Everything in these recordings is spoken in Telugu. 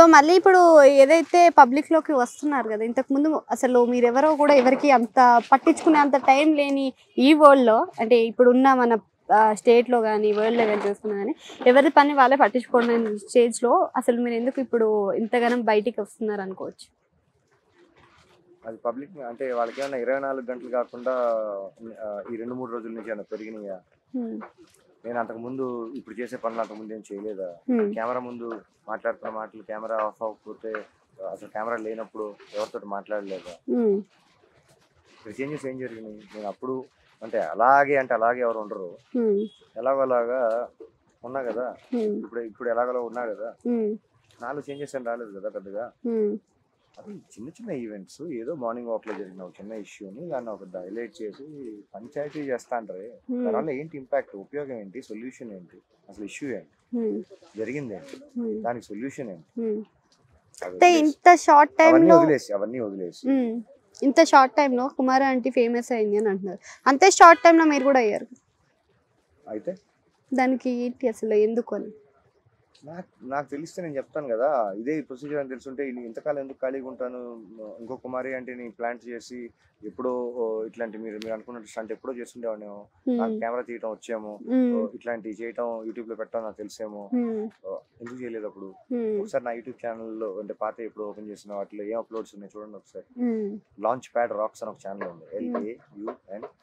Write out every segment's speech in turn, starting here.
మళ్ళీ ఇప్పుడు ఏదైతే పబ్లిక్‌లోకి వస్తున్నారు గదా! ఇంతకుముందు అసలు మీరెవరో గూడా ఎవరికీ అంత పట్టించుకునే అంత టైం లేని ఈ వరల్డ్‌లో అంటే ఇప్పుడున్న మన స్టేట్‌లో గాని, వరల్డ్‌లో గాని చూసుకున్నా గాని ఎవరి పని వాళ్ళే పట్టించుకోలేని స్టేజ్‌లో అసలు మీరెందుకు ఇప్పుడు ఇంతగనం బయటికి వస్తున్నారనుకోవచ్చు? అది పబ్లిక్ అంటే వాళ్ళకేమన్నా 24 గంటలు కాకుండా ఈ 2, 3 రోజుల నుంచి ఏమన్నా పెరిగినాయా? హ్మ్. నేను అంతకుముందు ఇప్పుడు చేసే పనులు అంతకుముందు ఏం చేయలేదా? హ్మ్. కెమెరా ముందు మాట్లాడుతున్న మాటలు కెమెరా ఆఫ్ అవ్వకపోతే అసలు కెమెరా లేనప్పుడు ఎవరితోటి మాట్లాడలేదా? హ్మ్. ఇక్కడ చేంజెస్ ఏం జరిగినాయి? నేను అప్పుడు అంటే అలాగే ఎవరు ఉండరు. హ్మ్. ఎలాగోలాగా ఉన్నా కదా! హ్మ్. ఇప్పుడు ఎలాగోలా ఉన్నా కదా! హ్మ్. నాలో చేంజెస్ ఏం రాలేదు కదా పెద్దగా. హ్మ్. అది చిన్న చిన్న ఈవెంట్స్ ఏదో మార్నింగ్ వాక్‌లో జరిగిన ఒక చిన్న ఇష్యూని దాన్ని ఒక హైలైట్ చేసి పంచాయతీ చేస్తా అంటారే. హ్మ్. దానివల్ల ఏంటి ఇంపాక్ట్? ఉపయోగం ఏంటి? సొల్యూషన్ ఏంటి? అసలు ఇష్యూ ఏంటి? హ్మ్. జరిగిందేంటి? హ్మ్. దానికి సొల్యూషన్ ఏంటి? హ్మ్. అవి అంటే వదిలేసి ఇంత షార్ట్ టైమ్‌లో అవన్నీ వదిలేసి హ్మ్. ఇంత షార్ట్ టైమ్‌లో కుమారి ఆంటీ ఫేమస్ అయింది అని అంటున్నారు. అంతే షార్ట్ టైమ్‌లో మీరు గూడా అయ్యారు. అయితే దానికి ఏంటి అసలు ఎందుకని? నాకు తెలిస్తే నేను చెప్తాను కదా! ఇదే ప్రొసీజర్ అని తెలుసుంటే ఇంతకాలం ఎందుకు ఖాళీగా ఉంటాను? ఇంకో కుమారి ఆంటీని ప్లాంట్ చేసి ఎప్పుడో ఇట్లాంటి మీరు మీరు అనుకున్నట్టు స్టంట్ ఎప్పుడో చేసుండేవాడినేమో. నాకు హ్మ్. కెమెరా తీయటం వచ్చేమో. హ్మ్. ఇట్లాంటివి చేయటం యూట్యూబ్‌లో పెట్టడం నాకు తెలిసేమో. హ్మ్. ఎందుకు చేయలేదు అప్పుడు? హ్మ్. ఒకసారి నా యూట్యూబ్ ఛానల్‌లో అంటే పాతవి ఎప్పుడో ఓపెన్ చేసిన వాటిలో ఏం అప్‌లోడ్స్ ఉన్నాయో చూడండి ఒకసారి. హ్మ్. లాంచ్ ప్యాడ్ రాక్స్ అని ఒక ఛానల్ ఉంది. హ్మ్. హ్మ్.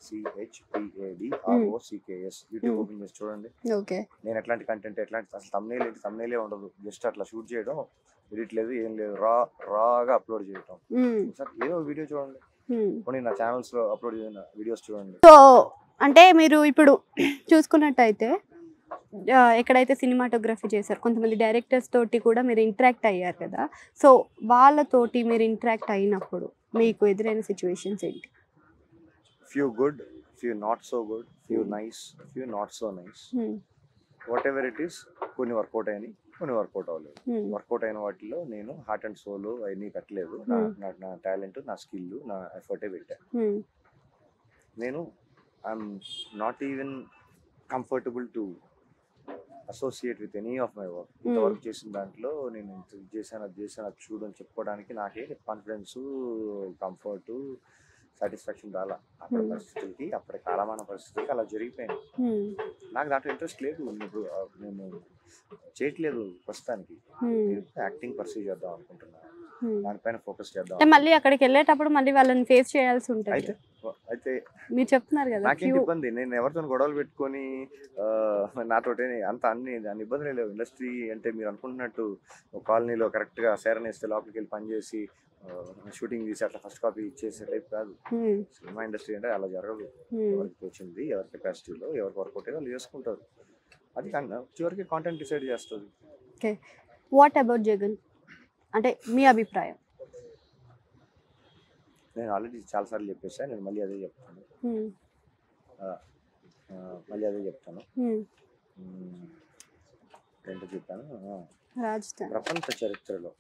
LAUNCHPADROCKS యూట్యూబ్ హ్మ్. ఓపెన్ చేసి చూడండి. ఓకే. నేను ఎట్లాంటి కంటెంట్ అసలు థంబ్‌నెయిలే ఉండదు. జస్ట్ అట్లా షూట్ చేయడం, ఎడిట్ లేదు, ఏం లేదు. రాగా అప్‌లోడ్ చేయటం. హ్మ్. ఒకసారి ఏదో వీడియో చూడండి. హ్మ్. పోనీ నా ఛానల్స్‌లో అప్‌లోడ్ చేసిన వీడియోస్ చూడండి. సో, అంటే మీరు ఇప్పుడు చూసుకున్నట్టయితే ఎక్కడైతే సినిమాటోగ్రఫీ చేశారో కొంతమంది డైరెక్టర్స్ తోటి కూడా మీరు ఇంటరాక్ట్ అయ్యారు కదా! సో, వాళ్ళతోటి మీరు ఇంటరాక్ట్ అయినప్పుడు మీకు ఎదురైన సిట్యుయేషన్స్ ఏంటి? Few good, few not so good, few hmm. Nice, few not so nice. Hmm. Whatever it is కొన్ని వర్కౌట్ అయినాయి, కొన్ని వర్కౌట్ అవ్వలేదు. హ్మ్. వర్కౌట్ అయిన వాటిలో నేను హార్ట్ అండ్ సోల్ అవన్నీ పెట్టలేదు. నా హ్మ్. నా నా టాలెంట్, నా స్కిల్, నా ఎఫర్టే పెట్టా. హ్మ్. నేను I'm not even comfortable to associate with any of my work. హ్మ్. ఇంతవరకు చేసిన దాంట్లో నేను ఇంత ఇది చేశాను, అది చేశాను, అది చూడు అని చెప్పుకోవడానికి నాకే కాన్ఫిడెన్సు, కంఫర్టు, సాటిస్ఫాక్షన్ రాలా. అప్పటి హ్మ్. పరిస్థితులకి, అప్పటి కాలమాన పరిస్థితులకి అలా జరిగిపోయింది. హ్మ్. నాకు దాంట్లో ఇంట్రెస్ట్ లేదు. ఇప్పుడు నేను చేయట్లేదు ప్రస్తుతానికి. హ్మ్. నేను యాక్టింగ్ పర్సూ చేద్దాం అనుకుంటున్నాను. హ్మ్. దానిపైన ఫోకస్ చేద్దాం అంటే మళ్ళీ అక్కడికెళ్ళేటప్పుడు మళ్ళీ వాళ్ళని ఫేస్ చేయాల్సి ఉంటది అయితే కదా! అయితే మీరు చెప్తున్నారు కదా! నాకేంటి ఇబ్బంది? నేను ఎవరితోని గొడవలు పెట్టుకొని నాతోటి అన్ని ఇబ్బందులే లేవు. ఇండస్ట్రీ అంటే మీరు అనుకుంటున్నట్టు ఒక కాలనీలో కరెక్ట్‌గా సైరన్ ఏస్తే లోపలికెళ్ళి పనిచేసి షూటింగ్ తీసి అట్లా ఫస్ట్ కాపీ ఇచ్చేసే టైప్ కాదు. హ్మ్. సినిమా ఇండస్ట్రీ అంటే అలా జరగదు. హ్మ్. ఎవరికి తోచింది, ఎవరి కెపాసిటీలో, ఎవరికి వర్కౌట్ అయ్యేదో వాళ్ళు చేసుకుంటారు. అది కన్నా చివరికి కాంటెంట్ డిసైడ్ చేస్తది. ఓకే. What about 'Jagan'? అంటే మీ అభిప్రాయం? నేను ఆల్రెడీ చాలా సార్లు చెప్పేసా. నేను మళ్ళీ అదే చెప్తాను. హ్మ్. ఆహ్, మళ్ళీ అదే చెప్తాను. హ్మ్. హ్మ్. ఏంటో చెప్పాను. రాజధాని. ప్రపంచ చరిత్రలో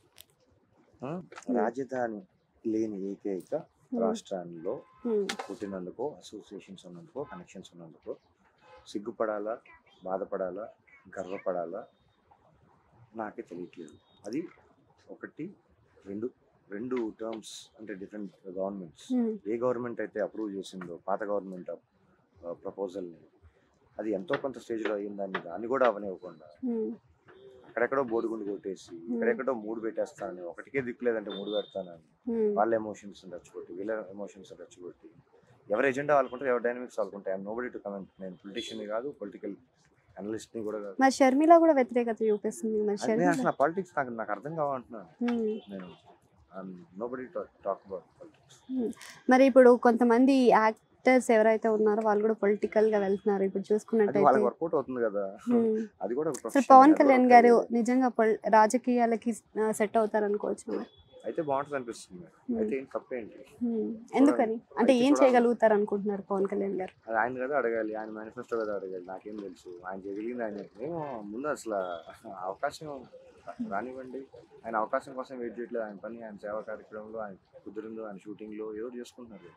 హ్మ్. రాజధాని లేని ఏకైక హ్మ్. రాష్ట్రాల్లో హ్మ్. పుట్టినందుకో, అసోసియేషన్స్ ఉన్నందుకో, కనెక్షన్స్ ఉన్నందుకో సిగ్గుపడాలా, బాధపడాలా, గర్వపడాలా నాకే తెలియట్లేదు. అది 1, 2 టర్మ్స్ అంటే డిఫరెంట్ గవర్నమెంట్స్. హ్మ్. ఏ గవర్నమెంట్ అయితే అప్రూవ్ చేసిందో పాత గవర్నమెంట్ ప్రపోజల్‌ని అది ఎంతో కొంత స్టేజ్‌లో అయిందాన్ని దాన్ని కూడా అవ్వనివ్వకుండా హ్మ్. అక్కడెక్కడో బోడిగుండు కొట్టేసి హ్మ్. ఇక్కడెక్కడో 3 పెట్టేస్తానని, ఒకటికే దిక్కు లేదంటే 3 పెడతానని హ్మ్. వాళ్ళ ఎమోషన్స్ రెచ్చగొట్టి, వీళ్ళ ఎమోషన్స్ రెచ్చగొట్టి ఎవరి ఎజెండా వాళ్ళకుంటారు, ఎవరి డైనమిక్స్ వాళ్ళకుంటాయి. I'm nobody to comment. నేను పొలిటీషియన్‌ని కాదు, పొలిటికల్ అనలిస్ట్‌ని కూడా కాదు. మరి 'షర్మిల' గూడా వ్యతిరేకత చూపిస్తుంది. మరి అది నేను 'షర్మిల' అసలు ఆ పాలిటిక్స్ నాకు అర్థం కావంటున్నాను. హ్మ్. నేను I'm nobody to talk about politics. హ్మ్. మరి ఇప్పుడు కొంతమంది యాక్టర్స్ ఎవరైతే ఉన్నారో వాళ్ళు గూడా పొలిటికల్‌గా వెళ్తున్నారు. ఇప్పుడు అది చూసుకున్నట్టయితే వాళ్ళకి వర్కౌట్ అవుతుంది కదా! హ్మ్. అది కూడా ఒక అసలు ప్రొఫెషన్. 'పవన్ అది కూడా కళ్యాణ్' ఒక గారు కెరియర్. నిజంగా రాజకీయాలకి సెట్ అవుతారనుకోవచ్చా మరి? అయితే బాగుంటుంది అనిపిస్తుంది. హ్మ్. అయితే ఏంటి తప్పేంటి? హ్మ్. చూడండి. ఎందుకని? అంటే అయితే ఏం చూడాలి. చేయగలుగుతారనుకుంటున్నారు 'పవన్ కళ్యాణ్' గారు? అది ఆయన కదా అడగాలి. ఆయన మేనిఫెస్టో కదా అడగాలి. నాకేం తెలుసు? ఆయన చేయగలిగింది ఆయన ఏమో ముందు అసలు అవకాశం రానివ్వండి. ఆయన అవకాశం కోసం వెయిట్ చేయట్లేదు. ఆయన పని, ఆయన సేవా కార్యక్రమంలో ఆయన కుదిరిందో ఆయన షూటింగ్‌లో ఏదో చేసుకుంటున్నారు.